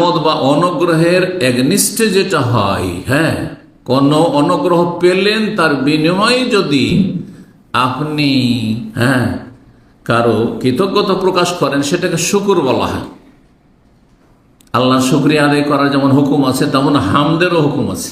নেয়ামত বা অনুগ্রহের একনিষ্ঠে যেটা হয়, হ্যাঁ, কোন অনুগ্রহ পেলেন তার বিনিময়ে যদি আপনি কারো কৃতজ্ঞতা প্রকাশ করেন, সেটাকে শুকর বলা হয়। আল্লাহর শুকরিয়া আদায় করার যেমন হুকুম আছে, তেমন হামদেরও হুকুম আছে।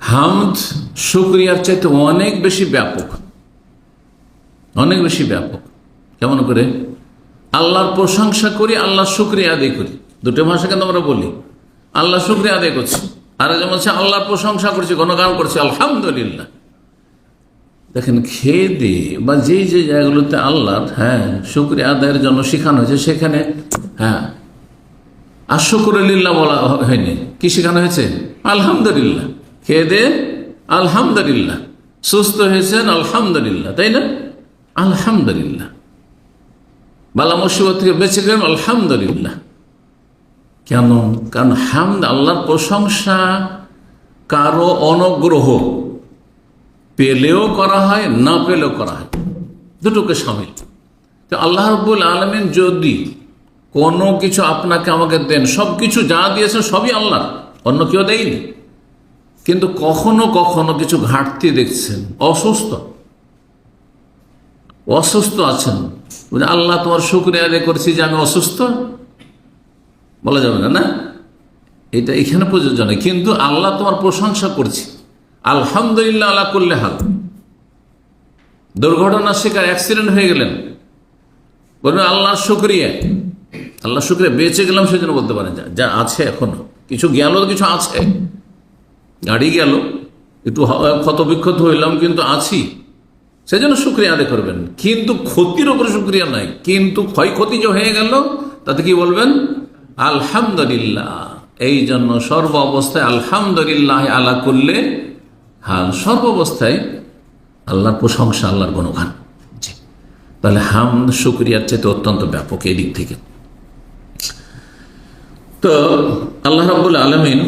হামদ শুকরিয়ার চাইতে অনেক বেশি ব্যাপক, অনেক বেশি ব্যাপক। কেমন করে? আল্লাহর প্রশংসা করি, আল্লাহর শুকরিয়া আদায় করি। দুটো ভাষা কিন্তু আমরা বলি, আল্লাহ শুকরিয়া আদায় করছি, আর যেমন হচ্ছে আল্লাহর প্রশংসা করছি, গুণগান করছি, আলহামদুলিল্লাহ। দেখেন, খেয়ে দিয়ে বা যেই যে জায়গাগুলোতে আল্লাহর শুকরিয়া আদায়ের জন্য শেখানো হয়েছে, সেখানে আশুকুরুলিল্লাহ বলা হয়নি। কি শেখানো হয়েছে? আলহামদুলিল্লাহ। খেয়ে দিয়ে আলহামদুলিল্লাহ, সুস্থ হয়েছেন আলহামদুলিল্লাহ, তাই না? আলহামদুলিল্লাহ। বালা মুসিবত থেকে বেঁচে গেলেন আলহামদুলিল্লাহ। কেন? কারণ হামদ আল্লাহর প্রশংসা কারো অনুগ্রহ পেলেও করা হয়, না পেলেও করা হয়, দুটোকে শামিল। তো আল্লাহ রাব্বুল আলামিন যদি কোনো কিছু আপনাকে আমাকে দেন, সব কিছু যা দিয়েছেন সবই আল্লাহর, অন্য কেউ দেয়নি। কিন্তু কখনো কখনো কিছু ঘাটতি দেখছেন, অসুস্থ আছেন, আল্লাহ তোমার শুকরিয়া আদায় করছি যে আমি অসুস্থ, বলা যাবে না, না, এটা এখানে প্রযোজ্য নয়। কিন্তু আল্লাহ তোমার প্রশংসা করছি, আলহামদুলিল্লাহ আলা কুল্লি হাল। দুর্ঘটনার শিকার, অ্যাক্সিডেন্ট হয়ে গেলেন, বলবেন আল্লাহর শুকরিয়া, আল্লাহ শুকরিয়া, বেঁচে গেলাম সেজন্য বলতে পারেন, যা আছে এখনো, কিছু গেল, কিছু আছে, গাড়ি গেল, একটু ক্ষত বিক্ষত হইলাম, কিন্তু আছি, সেজন্য শুকরিয়া আদায় করবেন। কিন্তু ক্ষতির উপরে শুকরিয়া নাই, কিন্তু ক্ষয়ক্ষতি যে হয়ে গেল তাতে কি বলবেন? আলহামদুলিল্লাহ। এই জন্য সর্ব অবস্থায় আলহামদুলিল্লাহ আলা কুল্লি হাল, সর্ব অবস্থায় আল্লাহর প্রশংসা, আল্লাহর গুণগান। তাহলে হামদ শুকরিয়ার চাইতে অত্যন্ত ব্যাপক এই দিক থেকে। তো আল্লাহ রাব্বুল আলামিন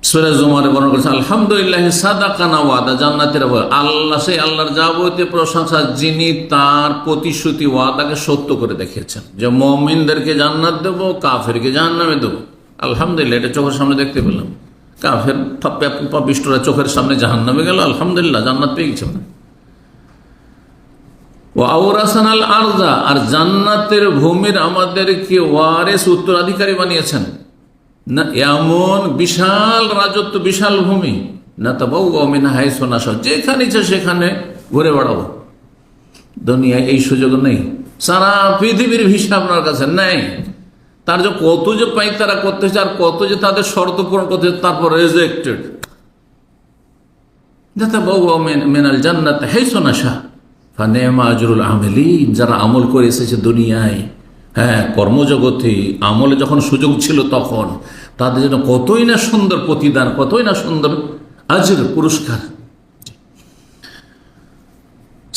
সূরা জুমারে বর্ণনা করেছেন, আলহামদুলিল্লাহ সাদাকানা ওয়াদা, জান্নাতের আল্লাহ, সেই আল্লাহর যাবতীয় প্রশংসা যিনি তার প্রতিশ্রুতি ওয়াদাকে সত্য করে দেখিয়েছেন, যে মুমিনদেরকে জান্নাত দেব, কাফেরকে জাহান্নামে দেব। আলহামদুলিল্লাহ, এটা চোখের সামনে দেখতে পেলাম। কাফের পাপিষ্ঠরা চোখের সামনে জাহান্নামে গেল, আলহামদুলিল্লাহ জান্নাত পেয়ে গেছে। ওয়াওরাসানাল আরদা, আর জান্নাতের ভূমির আমাদেরকে ওয়ারিস, উত্তরাধিকারী বানিয়েছেন। না এমন বিশাল রাজত্ব, বিশাল ভূমি, না তাবাউওয়া মিনহা হাইসু নাশা, যেখানে ইচ্ছা সেখানে ঘুরে বেড়াবো। দুনিয়ায় এই সুযোগ নেই, সারা পৃথিবীর ভিসা আপনার কাছে নেই। তার যে কত যে পাইতারা করতে হচ্ছে, আর কত যে তাদের শর্ত পূরণ করতে হচ্ছে, তারপর রেজেক্টেড। তাবাউওয়া মিনাল জান্নাতি হাইসু নাশা ফানি'মা আজরুল আমিলিন, যারা আমল করে এসেছে দুনিয়ায়, কর্মজগতে আমলে যখন সুযোগ ছিল তখন তাদের জন্য কতই না সুন্দর প্রতিদান, কতই না সুন্দর আজর, পুরস্কার।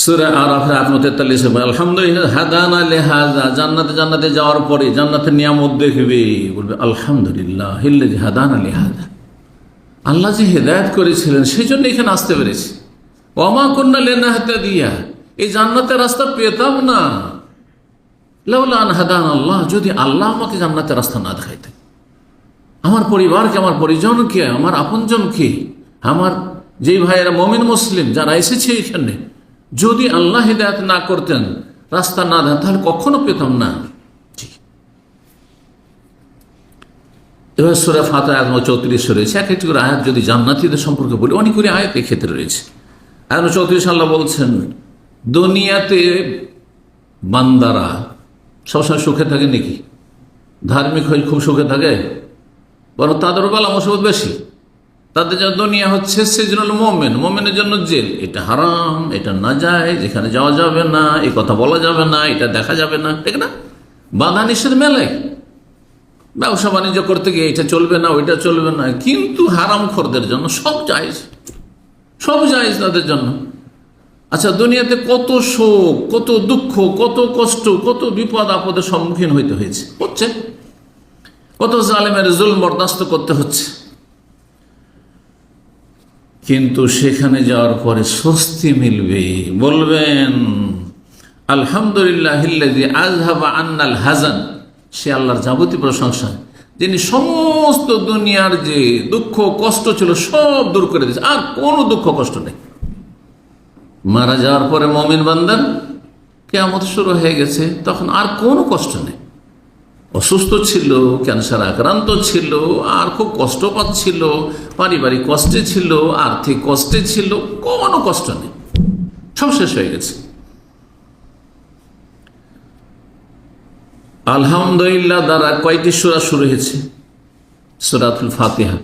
সূরা আরাফের 43 আলহামদুলিল্লাহ হাদানা লিহাযা, জান্নাতে যাওয়ার পরে জান্নাতের নিয়ামত দেখবে, বলবে আলহামদুলিল্লাহ হিল্লাযী হাদানা লিহাযা, আল্লাহ যে হেদায়েত করেছিলেন সেই জন্য এখানে আসতে পেরেছি। ওয়া মা কুন্না লিনাহতাদিয়া, এই জান্নাতের রাস্তা পেতাম না, লাউলা আন হাদানা আল্লাহ, যদি আল্লাহ আমাকে জান্নাতের রাস্তা না দেখাইতেন। আমার পরিবারকে, আমার পরিজনকে, আমার আপনজনকে, আমার যেই ভাইয়েরা মুমিন মুসলিম যারা এসেছে এখানে, যদি আল্লাহ হিদায়াত না করতেন, রাস্তা না দেন, তাহলে কখনো পেতাম না। এবার সূরা ফাতিহা আয়াত 34 রয়েছে। এক একটি করে আয়াত যদি জান্নাতীদের সম্পর্কে বলি, অনেকগুলি আয়াত এই ক্ষেত্রে রয়েছে। আয়াত 34 আল্লাহ বলছেন, দুনিয়াতে বান্দারা সবসময় সুখে থাকে নাকি? ধার্মিক হয়ে খুব সুখে থাকে? বরং তাদের বালা মুসিবত বেশি। তাদের জন্য দুনিয়া হচ্ছে সেজন্য মুমিন, মুমিনের জন্য জেল, এটা হারাম, এটা নাজায়েজ, যেখানে যাওয়া যাবে না, এই কথা বলা যাবে না, এটা দেখা যাবে না, ঠিক না? বাধা নিষেধ মেলায়, ব্যবসা বাণিজ্য করতে গিয়ে এটা চলবে না, ওইটা চলবে না। কিন্তু হারাম খোরদের জন্য সব জায়েজ, সব জায়েজ তাদের জন্য। আচ্ছা, দুনিয়াতে কত শোক, কত দুঃখ, কত কষ্ট, কত বিপদ আপদের সম্মুখীন হচ্ছে, কত জালেমের জুলম বরদাস্ত করতে হচ্ছে, কিন্তু সেখানে যাওয়ার পরে স্বস্তি মিলবে। বলবেন আলহামদুলিল্লাহিল্লাযী আযহাবা আন্নাল হাযান, সে আল্লাহর যাবতীয় প্রশংসা, যিনি সমস্ত দুনিয়ার যে দুঃখ কষ্ট ছিল সব দূর করে দিয়েছে, আর কোনো দুঃখ কষ্ট নেই। মারা যাওয়ার পরে মুমিন বান্দার কিয়ামত শুরু হয়ে গেছে, তখন আর কোনো কষ্ট নেই। অসুস্থ ছিল, ক্যান্সার আক্রান্ত ছিল, আর খুব কষ্ট পাচ্ছিল, পারিবারিক কষ্টে ছিল, আর্থিক কষ্টে ছিল, কোনো কষ্ট নেই, সব শেষ হয়ে গেছে। আলহামদুলিল্লাহ দ্বারা কয়টি সূরা শুরু হয়েছে? সূরাতুল ফাতিহা,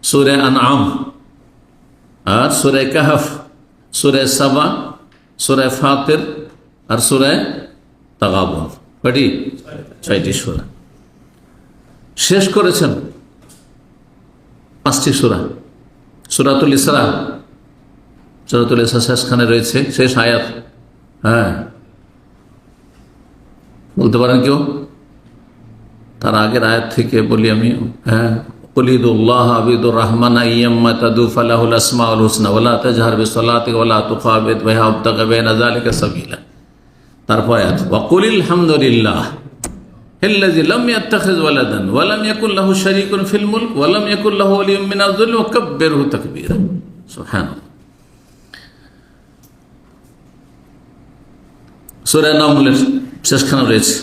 সূরা আনআম, আর সূরা কাহফ, সূরা সাবা, সূরা ফাতির, আর সূরা তাগাবুন। কয়টি? 6টি সূরা শেষ করেছেন। 5টি সূরা। সূরাতুল ইসরা, সূরাতুল ইসরা শেষখানে রয়েছে, শেষ আয়াত। হ্যাঁ, বলতে পারেন কেউ? তার আগের আয়াত থেকে বলি আমি। হ্যাঁ, কুলিদুল্লাহ আবিদুর রহমান আইয়াম্মা তাদু ফালাহুল আসমাউল হুসনা ওয়ালা তাজহার বিসসালাতিকা ওয়ালা তুখাবিত বিহা ওয়াবতাগি বাইনা যালিকা সাবিলা। তারপর আয়াত ওয়া কুলিল হামদুলিল্লাহ আল্লাযী লাম ইয়াত্তাখিয ওয়ালাদান ওয়া লাম ইয়াকুল লাহু শারীকুন ফিল মুলক ওয়া লাম ইয়াকুল লাহু ওয়ালিয়্যুম মিনাজ যুল্লি ওয়া কাব্বিরহু তাকবীরা। সুবহানাল্লাহ। সূরা নামলের শেষখানে রয়েছে,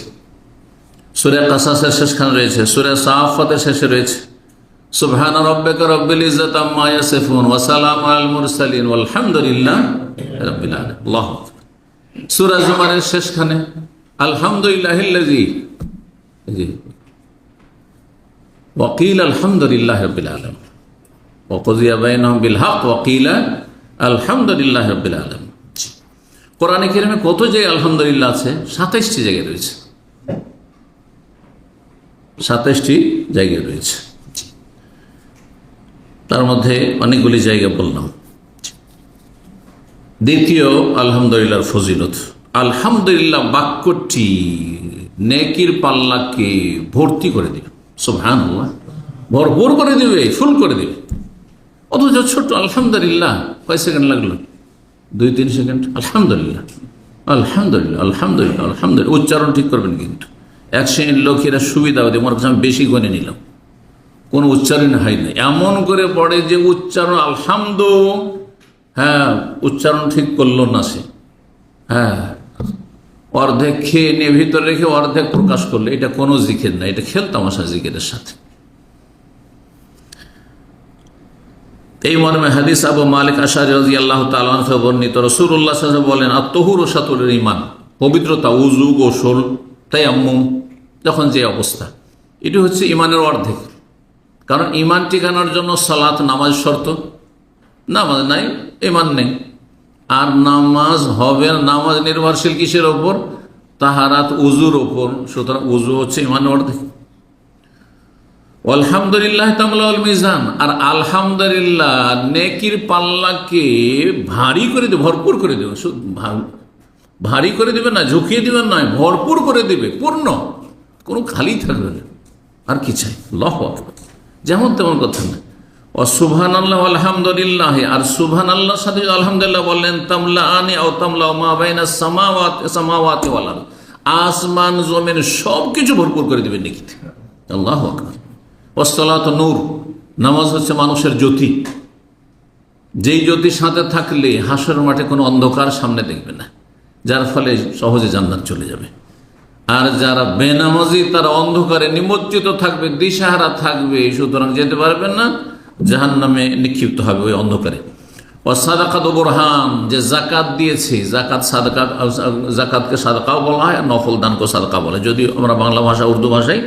সূরা কাসাসের শেষখানে রয়েছে, সূরা সাফাতের শেষে রয়েছে সুবহান রাব্বিকা রাব্বিল ইজ্জাতি আম্মা ইয়াসিফুন ওয়া সালামুন আলাল মুরসালিন ওয়ালহামদুলিল্লাহি রাব্বিল আলামিন। আল্লাহু আকবার। সূরা জুমারের শেষখানে আলহামদুলিল্লাহিল্লাযী ওয়া কিলা আলহামদুলিল্লাহি রাব্বিল আলামিন ওয়া কুযিয়া বাইনাহুম বিল হক ওয়া কিলা আলহামদুলিল্লাহি রাব্বিল আলামিন। কোরআনে কারিমে কত জায়গায় আলহামদুলিল্লাহ আছে? 27টি জায়গায় রয়েছে, 27টি জায়গায় রয়েছে। তার মধ্যে অনেকগুলি জায়গা বললাম। দ্বিতীয় আলহামদুলিল্লাহর ফজিলত, আলহামদুলিল্লাহ বাক্যটি নেকির পাল্লাকে ভর্তি করে দিবে। সুবহানাল্লাহ, ভরপুর করে দিবে, ফুল করে দিবে। অথচ ছোট্ট আলহামদুলিল্লাহ, কয় সেকেন্ড লাগলো? 2-3 সেকেন্ড। আলহামদুলিল্লাহ আলহামদুলিল্লাহ আলহামদুলিল্লাহ আলহামদুলিল্লাহ, উচ্চারণ ঠিক করবেন কিন্তু। 1 শ্রেণীর লোকেরা সুবিধা হতে মনে করছে আমি বেশি গনে নিলাম, কোনো উচ্চারণ হয় না, এমন করে পড়ে যে উচ্চারণ আলহামদু, হ্যাঁ উচ্চারণ ঠিক করলো না সে, হ্যাঁ অর্ধেক খেয়ে নিয়ে ভিতরে রেখে অর্ধেক প্রকাশ করলো। এটা কোনো জিকির না, এটা খেলতামাশা জিকিরের সাথে। এই মর্মে হাদিস আবু মালিক আশআরী রাদিয়াল্লাহু তাআলা আনহু বর্ণিত, রাসূলুল্লাহ সাল্লাল্লাহু আলাইহি ওয়াসাল্লাম বলেন আত-তাহুরু শাতরুল ঈমান, পবিত্রতা, উযু, গোসল, তায়াম্মুম, যখন যে অবস্থা, এটি হচ্ছে ঈমানের অর্ধেক। কারণ ঈমান ঠিকানার জন্য সালাত, নামাজ শর্ত, নামাজ নাই ঈমান নেই। আর নামাজ হবে, নামাজ নির্ভরশীল কিসের ওপর? তাহারাত, উযুর ওপর। সুতরাং উযু হচ্ছে ঈমানের অর্ধেক। আলহামদুলিল্লাহ তামলাউল মিজান, আর আলহামদুলিল্লাহ নেকির পাল্লাকে ভারী করে দেবে, ভরপুর করে দেবে। ভারী করে দেবে না, ঝুঁকিয়ে দেবে নয়, ভরপুর করে দেবে, পূর্ণ, কোনো খালি থাকবে না। আর কি চাই? আল্লাহু আকবার। যেমন তেমন কথা না। ও সুবহানাল্লাহ আলহামদুলিল্লাহ, আর সুবহানাল্লাহর সাথে আলহামদুলিল্লাহ বললেন তামলাআনি আও তামলাউ মা বাইনাস সামাওয়াতি ওয়াল আরদ, আসমান জমিন সবকিছু ভরপুর করে দেবে নেকিতে। আল্লাহু আকবার। ওয়াসসালাতু নূর, নামাজ হচ্ছে মানুষের জ্যোতি, যেই জ্যোতির সাথে থাকলে হাসর মাঠে কোনো অন্ধকার সামনে দেখবে না, যার ফলে সহজে জান্নাত চলে যাবে। আর যারা বেনামাজি তারা অন্ধকারে নিমজ্জিত থাকবে, দিশাহারা থাকবে, সুতরাং যেতে পারবেন না, জাহান্নামে নিক্ষিপ্ত হবে ওই অন্ধকারে। ওয়াসাদাকাতু বুরহান, যে যাকাত দিয়েছে, যাকাত সাদাকা, যাকাতকে সাদাকাও বলা হয়, নফল দানকে সাদাকা বলা হয়। যদি আমরা বাংলা ভাষা, উর্দু ভাষায়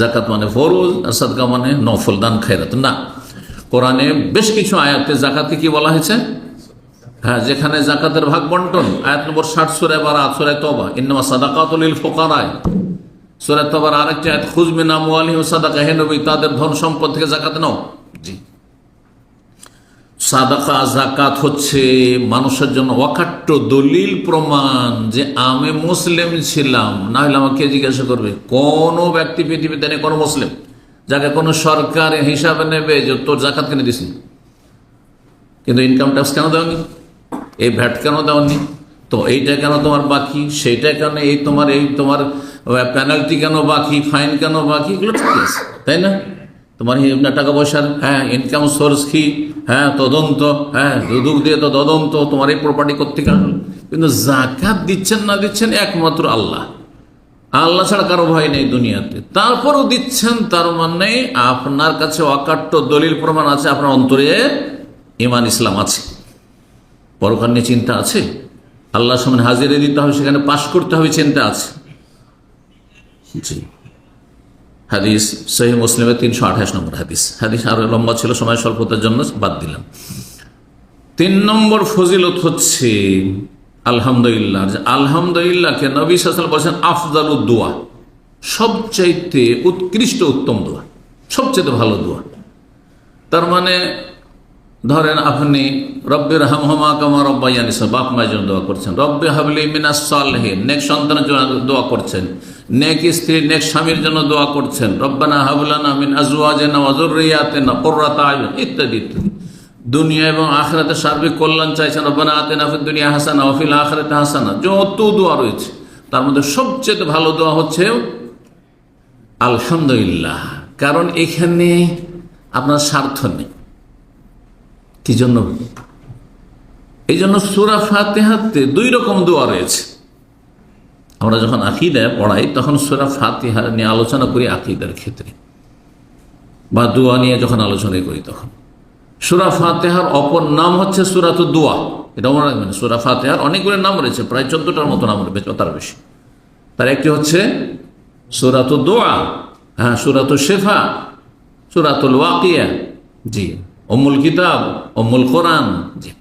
যাকাত মানে ফরজ, আর সাদকা মানে নফল দান, খায়রাত না। কোরআনে বেশ কিছু আয়াতে যাকাতকে কি বলা হয়েছে? হ্যাঁ, যেখানে যাকাতের ভাগ বন্টন, আয়াত নম্বর 60 সূরা বারাত, সূরা তওবা, ইন্নামা সাদাকাতু লিল ফুকারা, সূরা তওবার আরেকটি আয়াত, খুয মিন আমওয়ালিহিম সাদাকা, হে নবী তাদের ধন সম্পদ থেকে যাকাত নাও। জি, সাদাকা, যাকাত হচ্ছে মানুষের জন্য অকাট্য দলিল, প্রমাণ যে আমি মুসলিম ছিলাম। না হলে আমাকে জিজ্ঞাসা করবে, কোনো ব্যক্তি পৃথিবীতে নেই কোনো মুসলিম যাকে কোনো সরকার হিসাবে নেবে যে তোর যাকাত কেন দিছি, কিন্তু ইনকাম ট্যাক্স কেন দেওনি, এই ভ্যাট কেন দেওনি, তো এইটা কেন তোমার বাকি, সেইটা কেন, এই তোমার পেনাল্টি কেন বাকি, ফাইন কেন বাকি, এগুলো ঠিক আছে, তাই না? তোমার টাকা পয়সার ইনকাম সোর্স কি, তদন্ত, দুদক দিয়ে তো তদন্ত, তোমার এই প্রপার্টি কোত্থেকে আসলো। কিন্তু জাকাত দিচ্ছেন না দিচ্ছেন একমাত্র আল্লাহ, আল্লাহ ছাড়া কারো ভয় নেই দুনিয়াতে, তারপরও দিচ্ছেন। তার মানে আপনার কাছে অকাট্য দলিল প্রমাণ আছে, আপনার অন্তরে ঈমান ইসলাম আছে, পরকাল নিয়ে চিন্তা আছে, আল্লাহর সামনে হাজিরে দিতে হবে, সেখানে পাশ করতে হবে, চিন্তা আছে। জি, হাদিস সহিহ মুসলিমের 328 নম্বর হাদিস। হাদিস আরো লম্বা ছিল, সময় স্বল্পতার জন্য বাদ দিলাম। 3 নম্বর ফজিলত হচ্ছে আলহামদুলিল্লাহ। আলহামদুলিল্লাহকে নবী সাল্লাল্লাহু আলাইহি ওয়াসাল্লাম বলেছেন আফজালুদ দুয়া, সবচাইতে উৎকৃষ্ট উত্তম দোয়া, সবচাইতে ভালো দোয়া। তার মানে ধরেন আপনি রব্বে রহমহুমা কামা রব্বায়ানি সগীরা, বাপ মায়ের জন্য দোয়া করছেন, রব্বে হাবলি মিনাস সালিহিন, নেক সন্তানের জন্য দোয়া করছেন, নেক স্ত্রী নেক স্বামীর জন্য দোয়া করছেন, রব্বানা হাবলানা মিন আজওয়াজিনা ওয়া যুররিয়াতিনা কুররাতা আয়ুন, ইত্যাদি ইত্যাদি। দুনিয়া এবং আখিরাতে সার্বিক কল্যাণ চাইছেন, রব্বানা আতিনা ফিদ দুনিয়া হাসানা ওয়া ফিল আখিরাতি হাসানা। যত দোয়া রয়েছে তার মধ্যে সবচেয়ে ভালো দোয়া হচ্ছে আলহামদুলিল্লাহ, কারণ এখানে আপনার স্বার্থ নেই। কি জন্য? এই জন্য সূরা ফাতিহাতে 2 রকম দোয়া রয়েছে। আমরা যখন আকীদা পড়াই তখন সূরা ফাতিহা নিয়ে আলোচনা করি, আকীদার ক্ষেত্রে বা দোয়া নিয়ে যখন আলোচনা করি তখন সূরা ফাতিহার অপর নাম হচ্ছে সূরাতুদ দোয়া। এটা মনে রাখবেন, সূরা ফাতিহার অনেকগুলো নাম রয়েছে, প্রায় 14টার মতো নাম রয়েছে, তার বেশি। তার একটি হচ্ছে সূরাতুদ দোয়া, সূরাতুশ শিফা, সূরাতুল ওয়াকিয়া, জি, উম্মুল কিতাব, উম্মুল কোরআন, জি।